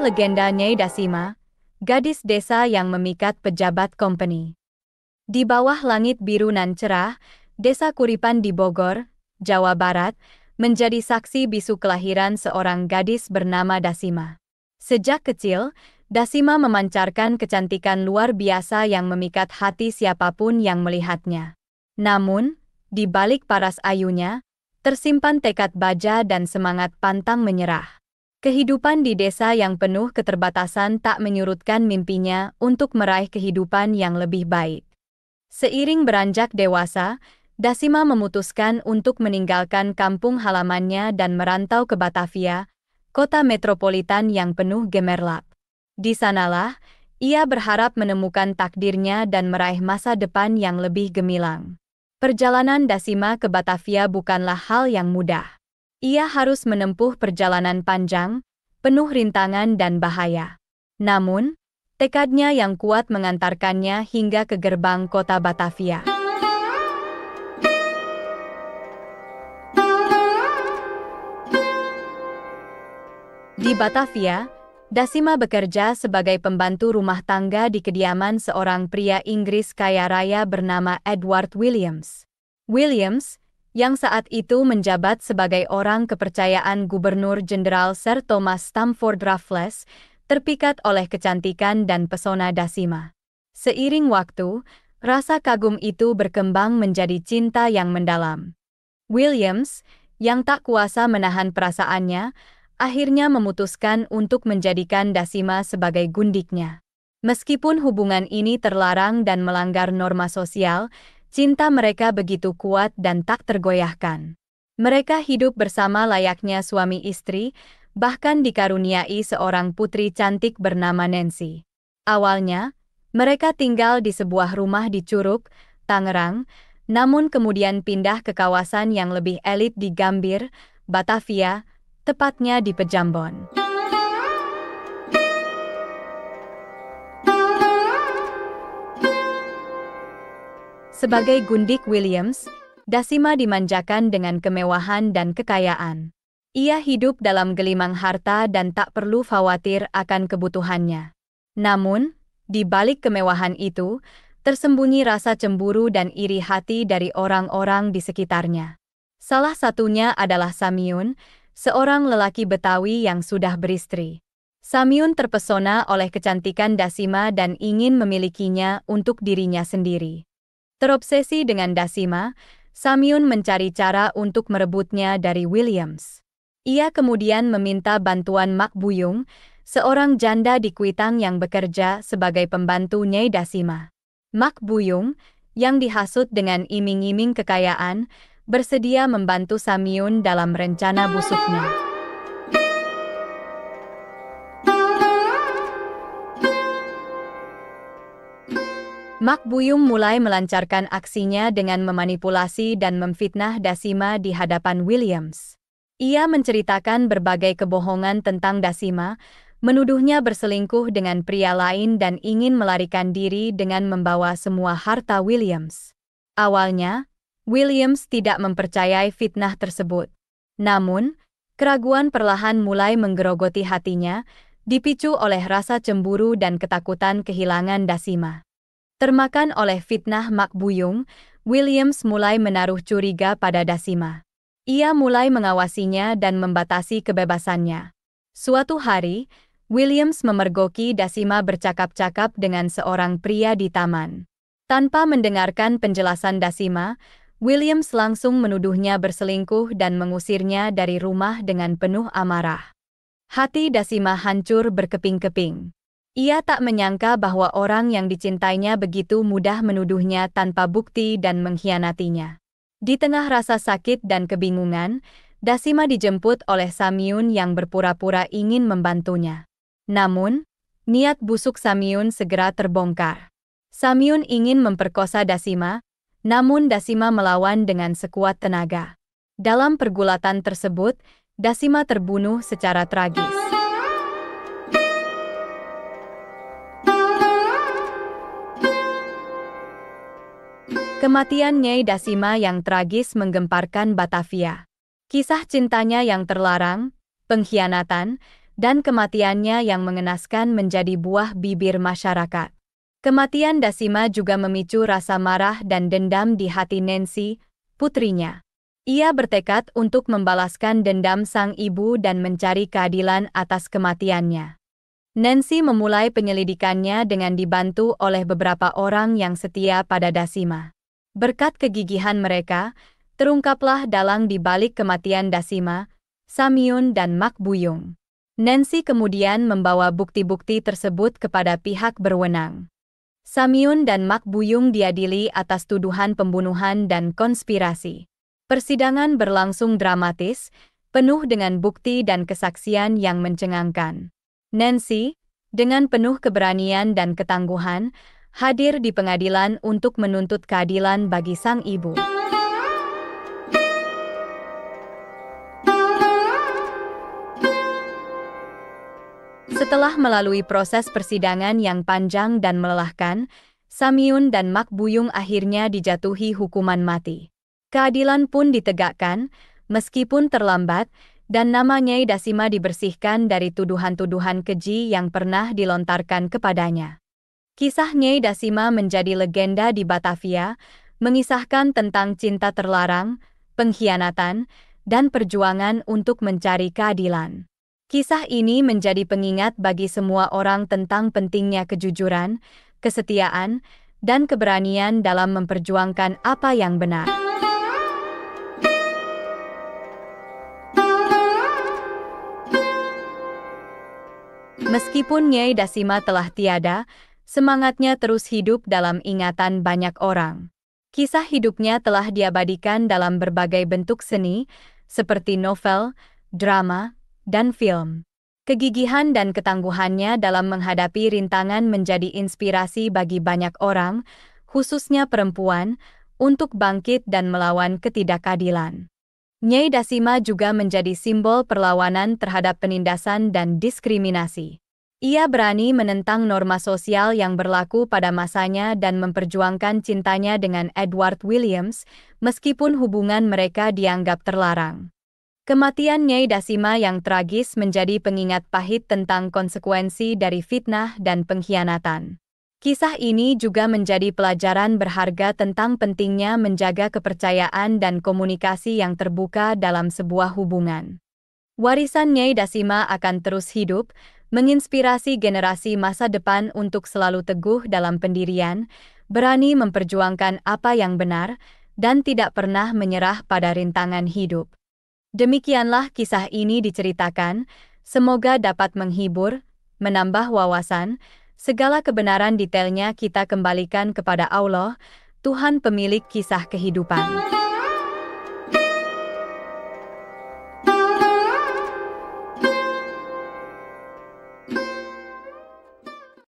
legenda Nyai Dasima, gadis desa yang memikat pejabat company. Di bawah langit biru nan cerah, Desa Kuripan di Bogor, Jawa Barat, menjadi saksi bisu kelahiran seorang gadis bernama Dasima. Sejak kecil, Dasima memancarkan kecantikan luar biasa yang memikat hati siapapun yang melihatnya. Namun, di balik paras ayunya, tersimpan tekad baja dan semangat pantang menyerah. Kehidupan di desa yang penuh keterbatasan tak menyurutkan mimpinya untuk meraih kehidupan yang lebih baik. Seiring beranjak dewasa, Dasima memutuskan untuk meninggalkan kampung halamannya dan merantau ke Batavia, kota metropolitan yang penuh gemerlap. Di sanalah, ia berharap menemukan takdirnya dan meraih masa depan yang lebih gemilang. Perjalanan Dasima ke Batavia bukanlah hal yang mudah. Ia harus menempuh perjalanan panjang, penuh rintangan dan bahaya. Namun, tekadnya yang kuat mengantarkannya hingga ke gerbang kota Batavia. Di Batavia, Dasima bekerja sebagai pembantu rumah tangga di kediaman seorang pria Inggris kaya raya bernama Edward Williams. Williams, yang saat itu menjabat sebagai orang kepercayaan Gubernur Jenderal Sir Thomas Stamford Raffles, terpikat oleh kecantikan dan pesona Dasima. Seiring waktu, rasa kagum itu berkembang menjadi cinta yang mendalam. Williams, yang tak kuasa menahan perasaannya, akhirnya memutuskan untuk menjadikan Dasima sebagai gundiknya. Meskipun hubungan ini terlarang dan melanggar norma sosial, cinta mereka begitu kuat dan tak tergoyahkan. Mereka hidup bersama layaknya suami istri, bahkan dikaruniai seorang putri cantik bernama Nancy. Awalnya, mereka tinggal di sebuah rumah di Curug, Tangerang, namun kemudian pindah ke kawasan yang lebih elit di Gambir, Batavia, tepatnya di Pejambon. Sebagai gundik Williams, Dasima dimanjakan dengan kemewahan dan kekayaan. Ia hidup dalam gelimang harta dan tak perlu khawatir akan kebutuhannya. Namun, di balik kemewahan itu, tersembunyi rasa cemburu dan iri hati dari orang-orang di sekitarnya. Salah satunya adalah Samiun, seorang lelaki Betawi yang sudah beristri. Samiun terpesona oleh kecantikan Dasima dan ingin memilikinya untuk dirinya sendiri. Terobsesi dengan Dasima, Samiun mencari cara untuk merebutnya dari Williams. Ia kemudian meminta bantuan Mak Buyung, seorang janda di Kuitang yang bekerja sebagai pembantu Nyai Dasima. Mak Buyung, yang dihasut dengan iming-iming kekayaan, bersedia membantu Samiun dalam rencana busuknya. Mak Buyung mulai melancarkan aksinya dengan memanipulasi dan memfitnah Dasima di hadapan Williams. Ia menceritakan berbagai kebohongan tentang Dasima, menuduhnya berselingkuh dengan pria lain dan ingin melarikan diri dengan membawa semua harta Williams. Awalnya, Williams tidak mempercayai fitnah tersebut. Namun, keraguan perlahan mulai menggerogoti hatinya, dipicu oleh rasa cemburu dan ketakutan kehilangan Dasima. Termakan oleh fitnah Mak Buyung, Williams mulai menaruh curiga pada Dasima. Ia mulai mengawasinya dan membatasi kebebasannya. Suatu hari, Williams memergoki Dasima bercakap-cakap dengan seorang pria di taman. Tanpa mendengarkan penjelasan Dasima, Williams langsung menuduhnya berselingkuh dan mengusirnya dari rumah dengan penuh amarah. Hati Dasima hancur berkeping-keping. Ia tak menyangka bahwa orang yang dicintainya begitu mudah menuduhnya tanpa bukti dan mengkhianatinya. Di tengah rasa sakit dan kebingungan, Dasima dijemput oleh Samiun yang berpura-pura ingin membantunya. Namun, niat busuk Samiun segera terbongkar. Samiun ingin memperkosa Dasima, namun Dasima melawan dengan sekuat tenaga. Dalam pergulatan tersebut, Dasima terbunuh secara tragis. Kematian Nyai Dasima yang tragis menggemparkan Batavia. Kisah cintanya yang terlarang, pengkhianatan, dan kematiannya yang mengenaskan menjadi buah bibir masyarakat. Kematian Dasima juga memicu rasa marah dan dendam di hati Nancy, putrinya. Ia bertekad untuk membalaskan dendam sang ibu dan mencari keadilan atas kematiannya. Nancy memulai penyelidikannya dengan dibantu oleh beberapa orang yang setia pada Dasima. Berkat kegigihan mereka, terungkaplah dalang di balik kematian Dasima, Samyun dan Mak Buyung. Nancy kemudian membawa bukti-bukti tersebut kepada pihak berwenang. Samyun dan Mak Buyung diadili atas tuduhan pembunuhan dan konspirasi. Persidangan berlangsung dramatis, penuh dengan bukti dan kesaksian yang mencengangkan. Nancy, dengan penuh keberanian dan ketangguhan, hadir di pengadilan untuk menuntut keadilan bagi sang ibu. Setelah melalui proses persidangan yang panjang dan melelahkan, Samyun dan Mak Buyung akhirnya dijatuhi hukuman mati. Keadilan pun ditegakkan, meskipun terlambat, dan nama Nyai Dasima dibersihkan dari tuduhan-tuduhan keji yang pernah dilontarkan kepadanya. Kisah Nyai Dasima menjadi legenda di Batavia, mengisahkan tentang cinta terlarang, pengkhianatan, dan perjuangan untuk mencari keadilan. Kisah ini menjadi pengingat bagi semua orang tentang pentingnya kejujuran, kesetiaan, dan keberanian dalam memperjuangkan apa yang benar. Meskipun Nyai Dasima telah tiada, semangatnya terus hidup dalam ingatan banyak orang. Kisah hidupnya telah diabadikan dalam berbagai bentuk seni, seperti novel, drama, dan film. Kegigihan dan ketangguhannya dalam menghadapi rintangan menjadi inspirasi bagi banyak orang, khususnya perempuan, untuk bangkit dan melawan ketidakadilan. Nyai Dasima juga menjadi simbol perlawanan terhadap penindasan dan diskriminasi. Ia berani menentang norma sosial yang berlaku pada masanya dan memperjuangkan cintanya dengan Edward Williams, meskipun hubungan mereka dianggap terlarang. Kematian Nyai Dasima yang tragis menjadi pengingat pahit tentang konsekuensi dari fitnah dan pengkhianatan. Kisah ini juga menjadi pelajaran berharga tentang pentingnya menjaga kepercayaan dan komunikasi yang terbuka dalam sebuah hubungan. Warisan Nyai Dasima akan terus hidup, menginspirasi generasi masa depan untuk selalu teguh dalam pendirian, berani memperjuangkan apa yang benar, dan tidak pernah menyerah pada rintangan hidup. Demikianlah kisah ini diceritakan, semoga dapat menghibur, menambah wawasan. Segala kebenaran detailnya kita kembalikan kepada Allah, Tuhan pemilik kisah kehidupan.